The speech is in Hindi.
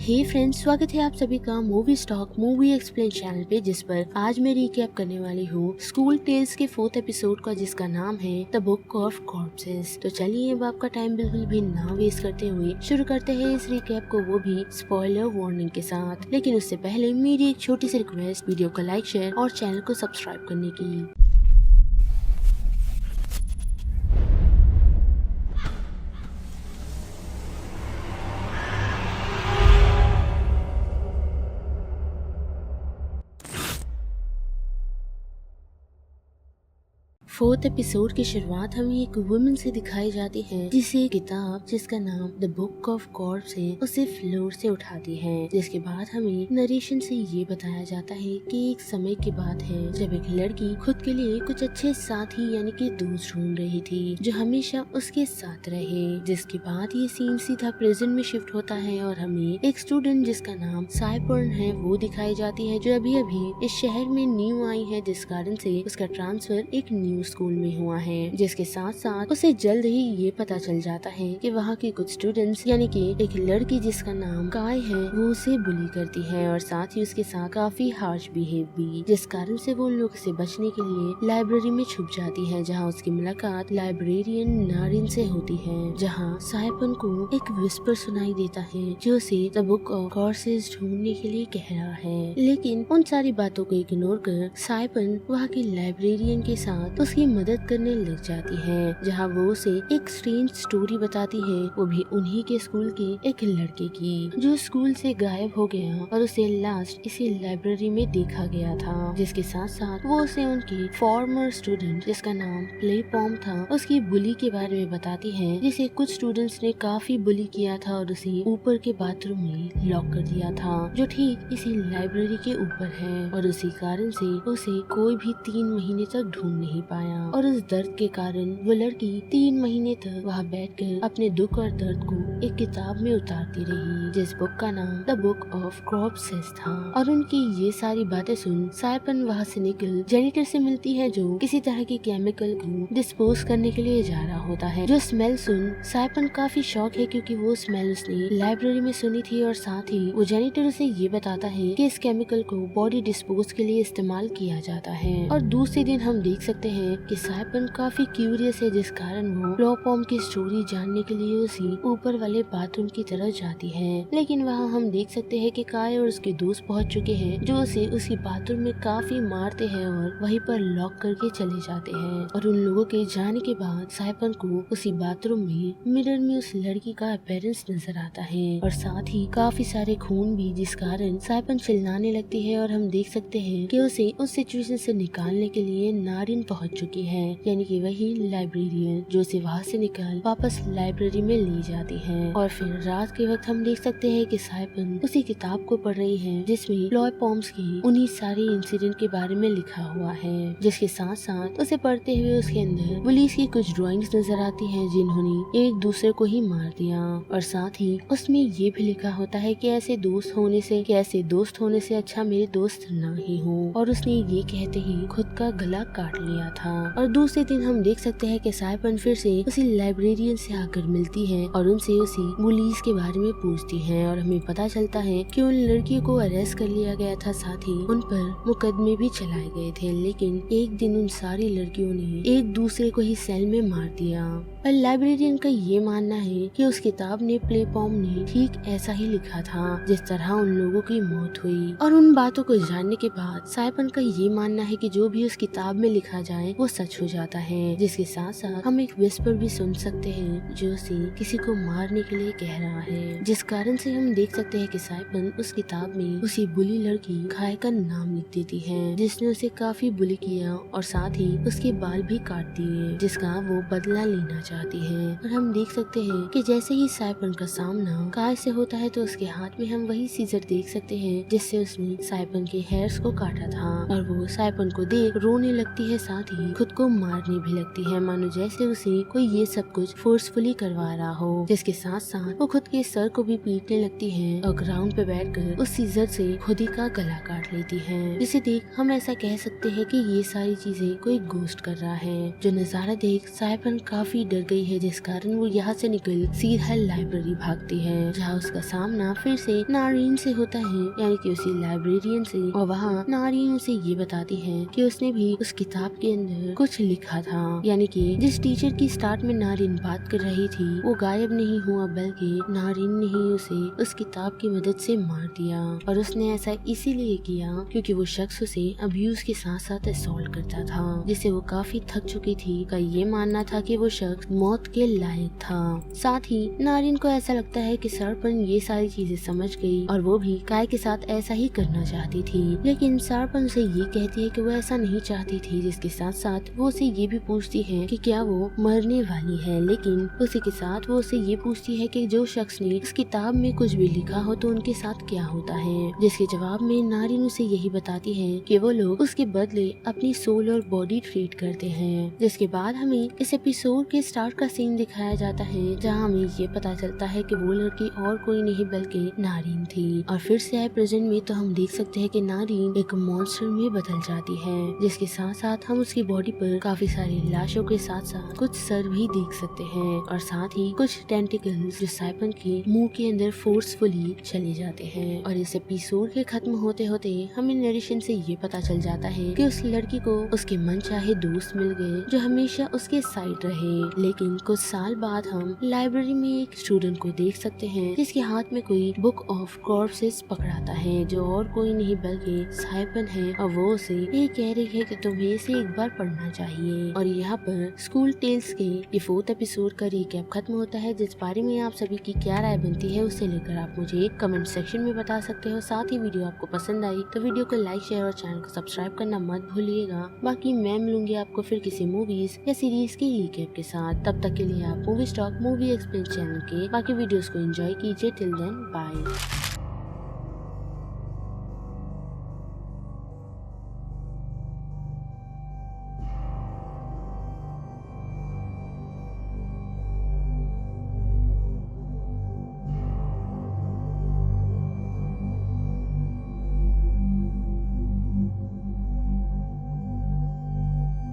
हे फ्रेंड्स, स्वागत है आप सभी का movie stock movie explain channel पे, जिस पर आज मैं रिकैप करने वाली हूँ स्कूल टेल्स के 4th एपिसोड का, जिसका नाम है द बुक ऑफ कॉर्प्सेस। तो चलिए अब आपका टाइम बिल्कुल भी ना वेस्ट करते हुए शुरू करते हैं इस रिकैप को, वो भी स्पॉइलर वार्निंग के साथ। लेकिन उससे पहले मेरी एक छोटी सी रिक्वेस्ट, वीडियो को लाइक, शेयर और चैनल को सब्सक्राइब करने की। फोर्थ एपिसोड की शुरुआत हमें एक वुमन से दिखाई जाती है, जिसे एक किताब जिसका नाम द बुक ऑफ कॉर्प्स है उसे फ्लोर से उठाती है। जिसके बाद हमें नरेशन से ये बताया जाता है कि एक समय की बात है जब एक लड़की खुद के लिए कुछ अच्छे साथी यानी कि दोस्त ढूंढ रही थी जो हमेशा उसके साथ रहे। जिसके बाद ये सीन सीधा प्रेजेंट में शिफ्ट होता है और हमें एक स्टूडेंट जिसका नाम साइपर्न है वो दिखाई जाती है, जो अभी अभी इस शहर में न्यू आई है, जिस कारण से उसका ट्रांसफर एक न्यू स्कूल में हुआ है। जिसके साथ साथ उसे जल्द ही ये पता चल जाता है कि वहाँ के कुछ स्टूडेंट्स यानी कि एक लड़की जिसका नाम काय है वो उसे बुली करती है और साथ ही उसके साथ काफी हार्श बिहेव भी, जिस कारण से वो उन लोग से बचने के लिए लाइब्रेरी में छुप जाती है, जहाँ उसकी मुलाकात लाइब्रेरियन नारिन से होती है, जहाँ साइपन को एक विस्पर सुनाई देता है जो उसे द बुक ऑफ कॉर्प्सेस ढूंढने के लिए कह रहा है। लेकिन उन सारी बातों को इग्नोर कर साइपन वहाँ के लाइब्रेरियन के साथ उसकी मदद करने लग जाती है, जहाँ वो उसे एक स्ट्रेंज स्टोरी बताती है, वो भी उन्हीं के स्कूल के एक लड़के की जो स्कूल से गायब हो गया और उसे लास्ट इसी लाइब्रेरी में देखा गया था। जिसके साथ साथ वो उसे उनके फॉर्मर स्टूडेंट जिसका नाम प्ले पॉम था उसकी बुली के बारे में बताती है, जिसे कुछ स्टूडेंट्स ने काफी बुली किया था और उसे ऊपर के बाथरूम में लॉक कर दिया था, जो ठीक इसी लाइब्रेरी के ऊपर है, और उसी कारण से उसे कोई भी 3 महीने तक ढूंढ नहीं पाया। और उस दर्द के कारण वो लड़की 3 महीने तक वहाँ बैठकर अपने दुख और दर्द को एक किताब में उतारती रही, जिस बुक का नाम द बुक ऑफ कॉर्प्सेस था। और उनकी ये सारी बातें सुन साइपन वहाँ से निकल जेनिटर से मिलती है, जो किसी तरह के केमिकल को डिस्पोज करने के लिए जा रहा होता है। जो स्मेल सुन साइपन काफी शॉक है, क्योंकि वो स्मेल उसने लाइब्रेरी में सुनी थी, और साथ ही वो जेनिटर उसे ये बताता है कि इस केमिकल को बॉडी डिस्पोज के लिए इस्तेमाल किया जाता है। और दूसरे दिन हम देख सकते हैं कि साइपन काफी क्यूरियस है, जिस कारण वो प्लेपॉम की स्टोरी जानने के लिए उसी ऊपर वाले बाथरूम की तरफ जाती है। लेकिन वहाँ हम देख सकते हैं कि काय और उसके दोस्त पहुँच चुके हैं, जो उसे उसी बाथरूम में काफी मारते हैं और वहीं पर लॉक करके चले जाते हैं। और उन लोगों के जाने के बाद साइपन को उसी बाथरूम में मिरर में उस लड़की का अपीयरेंस नजर आता है, और साथ ही काफी सारे खून भी, जिस कारण साइपन चिल्लाने लगती है। और हम देख सकते हैं कि उसे उस सिचुएशन से निकालने के लिए नारिन पहुंच चुकी है, यानी कि वही लाइब्रेरियन जो उसे वहाँ से निकाल वापस लाइब्रेरी में ले जाती है। और फिर रात के वक्त हम देख सकते हैं कि साइपन उसी किताब को पढ़ रही है, जिसमें प्ले पॉम्स की उन्हीं सारे इंसिडेंट के बारे में लिखा हुआ है। जिसके साथ साथ उसे पढ़ते हुए उसके अंदर पुलिस की कुछ ड्राइंग्स नजर आती हैं, जिन्होंने एक दूसरे को ही मार दिया। और साथ ही उसमें ये भी लिखा होता है कि ऐसे दोस्त होने से अच्छा मेरे दोस्त ना ही हो। और उसने ये कहते ही खुद का गला काट लिया था। और दूसरे दिन हम देख सकते हैं कि साइपन फिर से उसी लाइब्रेरियन से आकर मिलती है और उनसे उसी पुलिस के बारे में पूछती है, और हमें पता चलता है कि उन लड़कियों को अरेस्ट कर लिया गया था, साथ ही उन पर मुकदमे भी चलाए गए थे। लेकिन एक दिन उन सारी लड़कियों ने एक दूसरे को ही सेल में मार दिया। और लाइब्रेरियन का ये मानना है कि उस किताब ने प्ले पॉम ने ठीक ऐसा ही लिखा था जिस तरह उन लोगों की मौत हुई। और उन बातों को जानने के बाद साइपन का ये मानना है कि जो भी उस किताब में लिखा जाए वो सच हो जाता है। जिसके साथ साथ हम एक विस्पर भी सुन सकते हैं जो उसे किसी को मारने के लिए कह रहा है, जिस कारण से हम देख सकते हैं कि साइपन उस किताब में उसी बुली लड़की खाए का नाम लिख देती है, जिसने उसे काफी बुली किया और साथ ही उसके बाल भी काट दिए, जिसका वो बदला लेना चाहती है। और हम देख सकते हैं कि जैसे ही साइपन का सामना काय से होता है तो उसके हाथ में हम वही सीजर देख सकते हैं जिससे उसने साइपन के हेयर्स को काटा था, और वो साइपन को देख रोने लगती है, साथ ही खुद को मारने भी लगती है, मानो जैसे उसे कोई ये सब कुछ फोर्सफुली करवा रहा हो। जिसके साथ साथ वो खुद के सर को भी पीटने लगती है और ग्राउंड पे बैठकर उस सीजर से खुद ही का गला काट लेती है, जिसे देख हम ऐसा कह सकते हैं कि ये सारी चीजें कोई गोस्ट कर रहा है। जो नजारा देख साइपन काफी डर डर गई है, जिस कारण वो यहाँ से निकल सीधा लाइब्रेरी भागती है, जहाँ उसका सामना फिर से नारीन से होता है, यानी कि उसी लाइब्रेरियन से। और वहाँ नारीन उसे ये बताती है कि उसने भी उस किताब के अंदर कुछ लिखा था, यानी कि जिस टीचर की स्टार्ट में नारीन बात कर रही थी वो गायब नहीं हुआ, बल्कि नारीन ने ही उसे उस किताब की मदद से मार दिया। और उसने ऐसा इसीलिए किया क्योंकि वो शख्स उसे अब्यूज के साथ साथ असॉल्ट करता था, जिससे वो काफी थक चुकी थी। का ये मानना था कि वो शख्स मौत के लायक था। साथ ही नारिन को ऐसा लगता है कि सरपन ये सारी चीजें समझ गई और वो भी काय के साथ ऐसा ही करना चाहती थी, लेकिन सरपन से ये कहती है कि वो ऐसा नहीं चाहती थी। जिसके साथ साथ वो उसे ये भी पूछती है कि क्या वो मरने वाली है, लेकिन उसी के साथ वो उसे ये पूछती है कि जो शख्स ने इस किताब में कुछ भी लिखा हो तो उनके साथ क्या होता है। जिसके जवाब में नारिन उसे यही बताती है कि वो लोग उसके बदले अपनी सोल और बॉडी ट्रीट करते हैं। जिसके बाद हमें इस एपिसोड के स्टार्ट का सीन दिखाया जाता है, जहाँ हमें ये पता चलता है कि वो लड़की और कोई नहीं बल्कि नारिन थी। और फिर से आए प्रेजेंट में तो हम देख सकते हैं कि नारिन एक मॉन्स्टर में बदल जाती है, जिसके साथ साथ हम उसकी बॉडी पर काफी सारी लाशों के साथ साथ कुछ सर भी देख सकते हैं और साथ ही कुछ टेंटिकल्स जो साइपन के मुंह के अंदर फोर्सफुली चले जाते हैं। और इस एपिसोड के खत्म होते होते हमें नरेशन से ये पता चल जाता है कि उस लड़की को उसके मनचाहे दोस्त मिल गए जो हमेशा उसके साइड रहे। लेकिन कुछ साल बाद हम लाइब्रेरी में एक स्टूडेंट को देख सकते हैं जिसके हाथ में कोई बुक ऑफ कॉर्प्सेस पकड़ाता है, जो और कोई नहीं बल्कि साइपन है। और वो उसे ये कह रही है कि तुम्हें इसे एक बार पढ़ना चाहिए। और यहाँ पर स्कूल टेल्स के ये 4th एपिसोड का रिकैप खत्म होता है, जिस बारे में आप सभी की क्या राय बनती है उससे लेकर आप मुझे कमेंट सेक्शन में बता सकते हो। साथ ही वीडियो आपको पसंद आई तो वीडियो को लाइक, शेयर और चैनल को सब्सक्राइब करना मत भूलिएगा। बाकी मैं मिलूंगी आपको फिर किसी मूवीज या सीरीज की रिकैप के साथ। तब तक के लिए आप movie stock movie explain channel के बाकी वीडियोस को एंजॉय कीजिए। Till then bye.